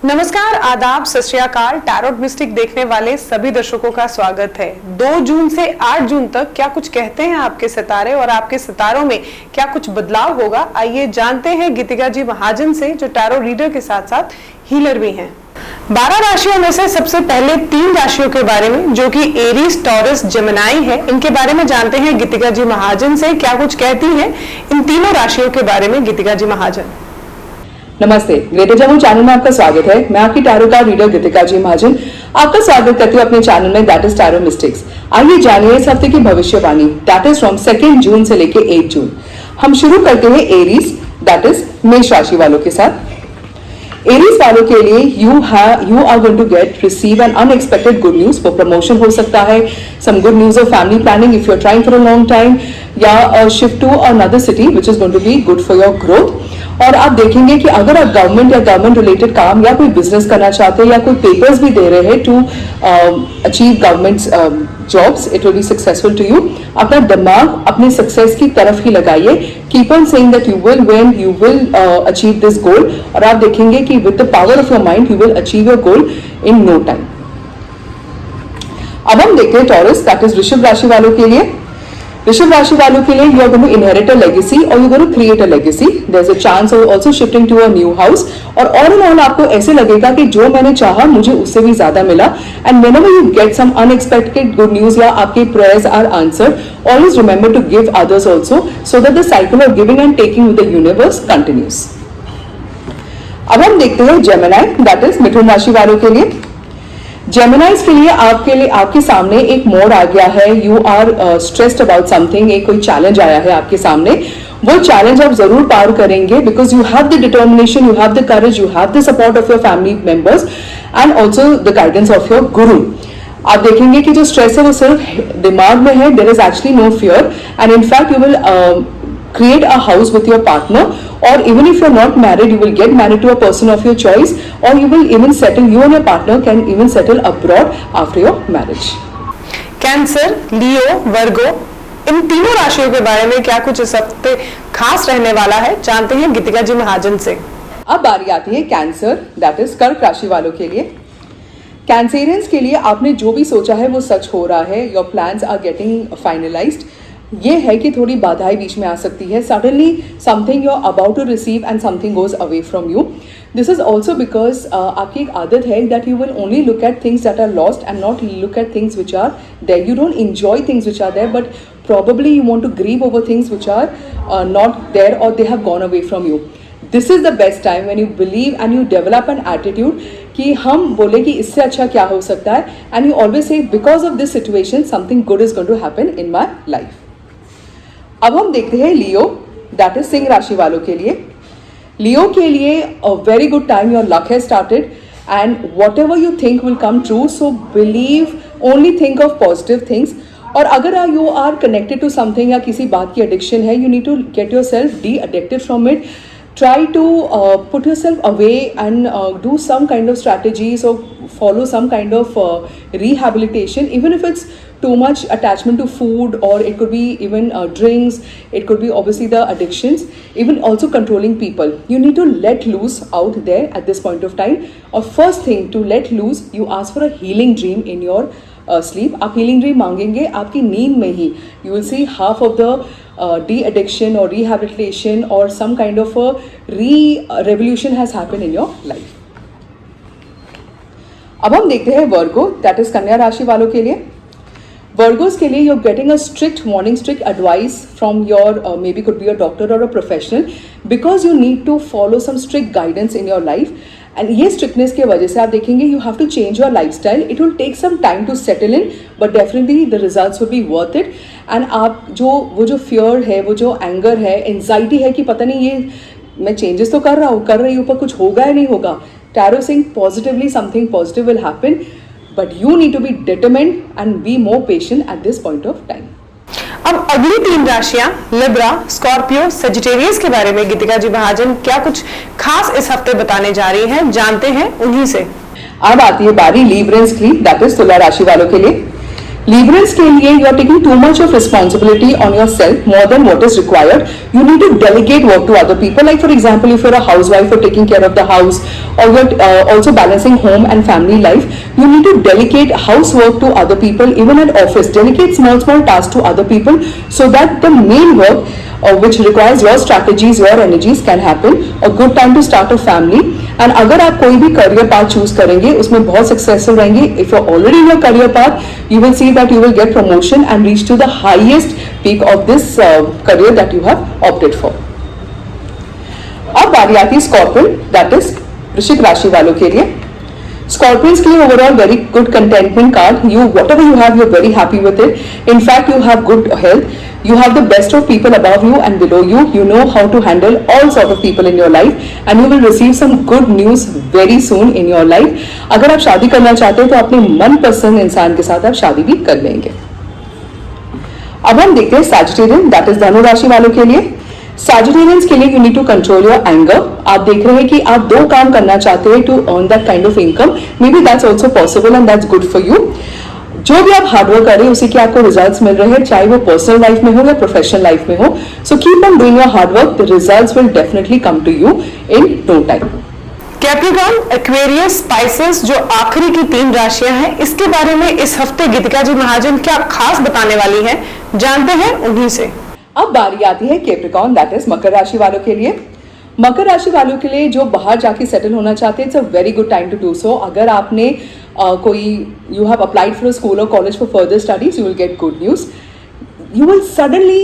नमस्कार, आदाब, सत श्री अकाल। टैरोट मिस्टिक देखने वाले सभी दर्शकों का स्वागत है। 2 जून से 8 जून तक क्या कुछ कहते हैं आपके सितारे और आपके सितारों में क्या कुछ बदलाव होगा, आइए जानते हैं गीतिका जी महाजन से, जो टैरो रीडर के साथ साथ हीलर भी हैं। 12 राशियों में से सबसे पहले 3 राशियों के बारे में, जो कि एरीज, टॉरस, जेमिनी है, इनके बारे में जानते हैं गीतिका जी महाजन से। क्या कुछ कहती हैं इन तीनों राशियों के बारे में गीतिका जी महाजन। नमस्ते, ग्रेटर जम्मू चैनल में आपका स्वागत है। मैं आपकी टैरो कार्ड रीडर गीतिका जी महाजन आपका स्वागत करती हूँ अपने चैनल में, दैट इज टैरो मिस्टिक्स। आइए जानिए इस हफ्ते की भविष्यवाणी, दैट इज फ्रॉम 2 जून से लेके 8 जून। हम शुरू करते हैं एरीज, दैट इज मेष राशि वालों के साथ। एरीज वालों के लिए you are going to receive an unexpected good news. वो प्रमोशन हो सकता है, some good news of family planning if you are trying for a long time, या shift to another city which is going to be good for your growth. और आप देखेंगे कि अगर आप गवर्नमेंट या गवर्नमेंट रिलेटेड काम या कोई बिजनेस करना चाहते हैं या कोई पेपर्स भी दे रहे हैं to achieve government jobs, it will be successful to you. अपना दिमाग अपने सक्सेस की तरफ ही लगाइए। Keep on saying that you will win, you will achieve this goal, और आप देखेंगे कि with the power of your mind you will achieve your goal in no time. अब हम देखते हैं टॉरस, दैट इज वृषभ राशि वालों के लिए। वृषभ राशि वालों के लिए you are going to inherit a legacy और you going to create a legacy. There is a chance of also shifting to a new house, और ऑल इन ऑल आपको ऐसे लगेगा कि जो मैंने चाहा मुझे उससे भी ज्यादा मिला। And whenever you get some unexpected good news या आपके prayers are answered, always remember to give others also, so that the cycle of giving and taking with the universe continues. अब हम देखते हैं जेमिनी, दैट इज मिथुन राशि वालों के लिए। जेमिनाइज के लिए आपके सामने एक मोड़ आ गया है। You are stressed about something, एक कोई चैलेंज आया है आपके सामने। वो चैलेंज आप जरूर पार करेंगे, because you have the determination, you have the courage, you have the support of your family members and also the guidance of your गुरु। आप देखेंगे कि जो स्ट्रेस है वो सिर्फ दिमाग में है, there is actually no fear, and in fact you will create a house with your partner, or even if you're not married, you will get married to a person of your choice, or you will even settle, you and your partner can even settle abroad after your marriage. Cancer, Leo, Virgo, इन तीनों राशियों के बारे में क्या कुछ इस हफ्ते खास रहने वाला है, जानते हैं गीतिका जी महाजन से। अब बारी आती है कैंसर, दैट इज कर्क राशि वालों के लिए। कैंसेरियंस के लिए आपने जो भी सोचा है वो सच हो रहा है। Your plans are getting finalised. ये है कि थोड़ी बाधाएं बीच में आ सकती है। Suddenly something you are about to receive and something goes away from you. This is also because आपकी एक आदत है that you will only look at things that are lost and not look at things which are there. You don't enjoy things which are there, but probably you want to grieve over things which are not there or they have gone away from you. This is the best time when you believe and you develop an attitude कि हम बोले कि इससे अच्छा क्या हो सकता है, and you always say because of this situation something good is going to happen in my life. अब हम देखते हैं लियो, दैट इज सिंह राशि वालों के लिए। लियो के लिए a very good time, your luck has started and whatever you think will come true, so believe, only think of positive things. और अगर you are connected to something या किसी बात की एडिक्शन है, you need to get yourself de addicted from it. Try to put yourself away and do some kind of strategies or follow some kind of rehabilitation, even if it's too much attachment to food, or it could be even drinks, it could be obviously the addictions, even also controlling people. You need to let loose out there at this point of time. Or first thing to let loose, you ask for a healing dream in your sleep. आप healing dream मांगेंगे आपकी नींद में ही, you will see half of the de-addiction or rehabilitation or some kind of a revolution has happened in your life. अब हम देखते हैं वर्गो, that is कन्या राशि वालों के लिए। वर्गोस के लिए you are getting a strict warning, strict advice from your may be could be a doctor और a professional, because you need to follow some strict guidance in your life. And ये strictness की वजह से आप देखेंगे you have to change your life style. It will take some time to settle in, but definitely the results will be worth it. And आप वो जो fear है, वो जो एंगर है, एंजाइटी है कि पता नहीं ये मैं चेंजेस तो कर रही हूँ पर कुछ होगा या नहीं होगा, tarot Singh positively something positive will happen, but you need to be determined and be more patient at this point of time. अब अगली 3 राशियां लिब्रा, स्कॉर्पियो, सेजिटेरियस के बारे में गीतिका जी महाजन क्या कुछ खास इस हफ्ते बताने जा रही हैं, जानते हैं उन्हीं से। अब आती है बारी लीब्रेंस की, दैट इज तुला राशि वालों के लिए। Librans के लिए you are taking too much of responsibility on yourself, more than what is required. You need to delegate work to other people. Like for example, if you're a housewife for taking care of the house, or you're also balancing home and family life, you need to delegate housework to other people. Even at office, delegate small tasks to other people so that the main work which requires your strategies, your energies can happen. A good time to start a family. And अगर आप कोई भी career path choose करेंगे उसमें बहुत successful रहेंगे. If you're already in your career path, you will see that you will get promotion and reach to the highest peak of this career that you have opted for. अब बारी आती है scorpion, that is वृश्चिक राशि वालों के लिए. Scorpions के लिए overall very good contentment card. You whatever you have, you're very happy with it. In fact, you have good health. You have the best of people above you and below you. You know how to handle all sort of people in your life, and you will receive some good news very soon in your life. अगर आप शादी करना चाहते हैं तो अपने मनपसंद इंसान के साथ आप शादी भी कर लेंगे. अब हम देखते हैं सैजिटेरियन, दैट इज धनु राशि वालों के लिए. Sagittarians के लिए you need to control your anger. आप देख रहे हैं कि आप दो काम करना चाहते हैं to earn that kind of income. Maybe that's also possible and that's good for you. जो भी आप हार्डवर्क कर रहे हैं उसी के आपको रिजल्ट्स मिल रहे हैं, चाहे वो पर्सनल लाइफ में हो या प्रोफेशनल लाइफ में हो. So keep on doing your hard work, the results will definitely come to you in no time. Capricorn, Aquarius, Pisces जो आखिरी की 3 राशियां हैं, इसके बारे में इस हफ्ते गीतिका जी महाजन क्या खास बताने वाली हैं, जानते हैं उन्हीं से. अब बारी आती है कैप्रिकॉर्न, दैट इज मकर राशि वालों के लिए. मकर राशि वालों के लिए जो बाहर जाके सेटल होना चाहते हैं, it's a very good time to do so. अगर आपने कोई you have applied for a school और college for further studies, you will get good news. You will suddenly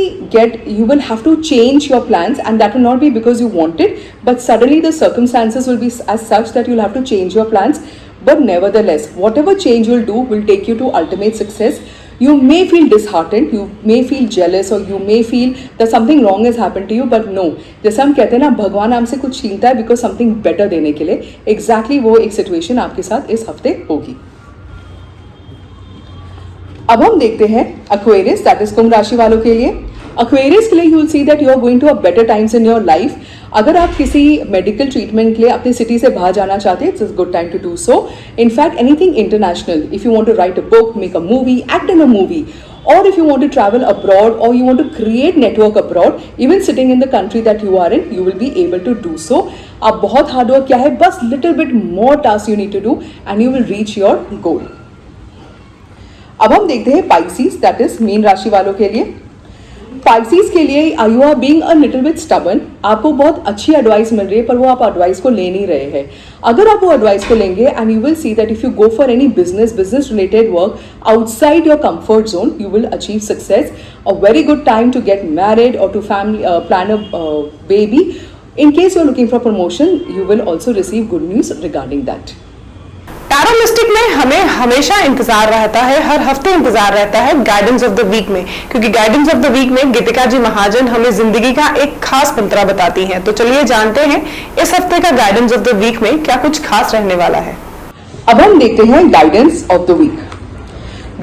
you will have to change your plans, and that will not be because you want it, but suddenly the circumstances will be as such that you'll have to change your plans. But nevertheless, whatever change you'll do will take you to ultimate success. You may feel disheartened, you may feel jealous, or you may feel that something wrong has happened to you, but no. जैसे हम कहते हैं ना, भगवान हमसे कुछ छीनता है because something better देने के लिए. Exactly वो एक situation आपके साथ इस हफ्ते होगी. अब हम देखते हैं Aquarius, दैट इज कुंभ राशि वालों के लिए. Aquarius के लिए you will see that you are going to a better times in your life. अगर आप किसी मेडिकल ट्रीटमेंट के लिए अपनी सिटी से बाहर जाना चाहते हैं, it's a good time to do so. In fact, anything international, if you want to write a book, make a movie, act in a movie, or if you want to travel abroad or you want to create network abroad, even sitting in the country that you are in, you will be able to do so. अब बहुत hard work क्या है, बस little bit more tasks you need to do and you will reach your goal. अब हम देखते हैं Pisces, that is mean राशि वालों के लिए. पाइसीज के लिए you are being a little bit stubborn. आपको बहुत अच्छी एडवाइस मिल रही है पर वो आप एडवाइस को ले नहीं रहे हैं. अगर आप वो एडवाइस को लेंगे and you will see that if you go for any business related work outside your comfort zone, you will achieve success. A very good time to get married और to family plan a baby. In case you are looking for promotion, you will also receive good news regarding that. Tarot mistake में हमें हमेशा इंतजार रहता है, हर हफ्ते इंतजार रहता है गाइडेंस ऑफ द वीक में, क्योंकि गाइडेंस ऑफ द वीक में गीतिका जी महाजन हमें जिंदगी का एक खास मंत्र बताती हैं. तो चलिए जानते हैं इस हफ्ते का गाइडेंस ऑफ द वीक में क्या कुछ खास रहने वाला है. अब हम देखते हैं guidance of the week.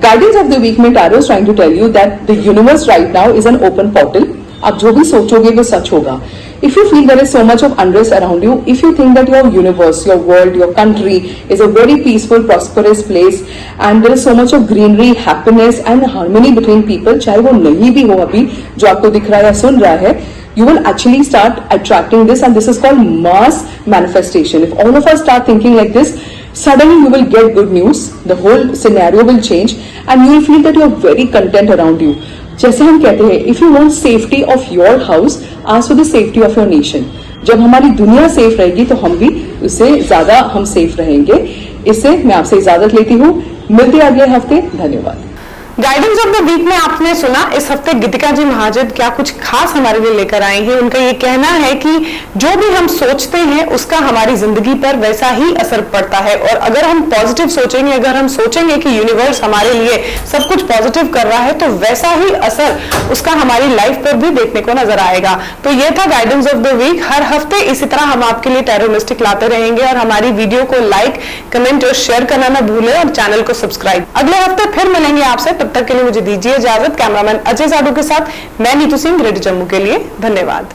Guidance of the week में tarot is trying to tell you that the universe right now is an open portal. आप जो भी सोचोगे वो सच होगा. If you feel there is so much of unrest around you, if you think that your universe, your world, your country is a very peaceful, prosperous place and there is so much of greenery, happiness and harmony between people, चाहे वो नहीं भी हो अभी जो आपको दिख रहा है या सुन रहा है, you will actually start attracting this, and this is called mass manifestation. If all of us start thinking like this, suddenly you will get good news, the whole scenario will change and you will feel that you are very content around you. जैसे हम कहते हैं, if you want safety of your house, ask for the safety of your nation. जब हमारी दुनिया safe रहेगी तो हम भी उससे ज्यादा हम सेफ रहेंगे. इससे मैं आपसे इजाजत लेती हूँ. मिलते हैं अगले हफ्ते. धन्यवाद. गाइडेंस ऑफ द वीक में आपने सुना इस हफ्ते गीतिका जी महाजन क्या कुछ खास हमारे लिए लेकर आई हैं. उनका ये कहना है कि जो भी हम सोचते हैं उसका हमारी जिंदगी पर वैसा ही असर पड़ता है, और अगर हम पॉजिटिव सोचेंगे, अगर हम सोचेंगे कि यूनिवर्स हमारे लिए सब कुछ पॉजिटिव कर रहा है, तो वैसा ही असर उसका हमारी लाइफ पर भी देखने को नजर आएगा. तो ये था गाइडेंस ऑफ द वीक. हर हफ्ते इसी तरह हम आपके लिए टैरो मिस्टिक लाते रहेंगे, और हमारी वीडियो को लाइक, कमेंट और शेयर करना ना भूलें, और चैनल को सब्सक्राइब. अगले हफ्ते फिर मिलेंगे आपसे. तब तक के लिए मुझे दीजिए इजाजत. कैमरामैन अजय साडू के साथ मैं नीतू सिंह, ग्रेटर जम्मू के लिए. धन्यवाद.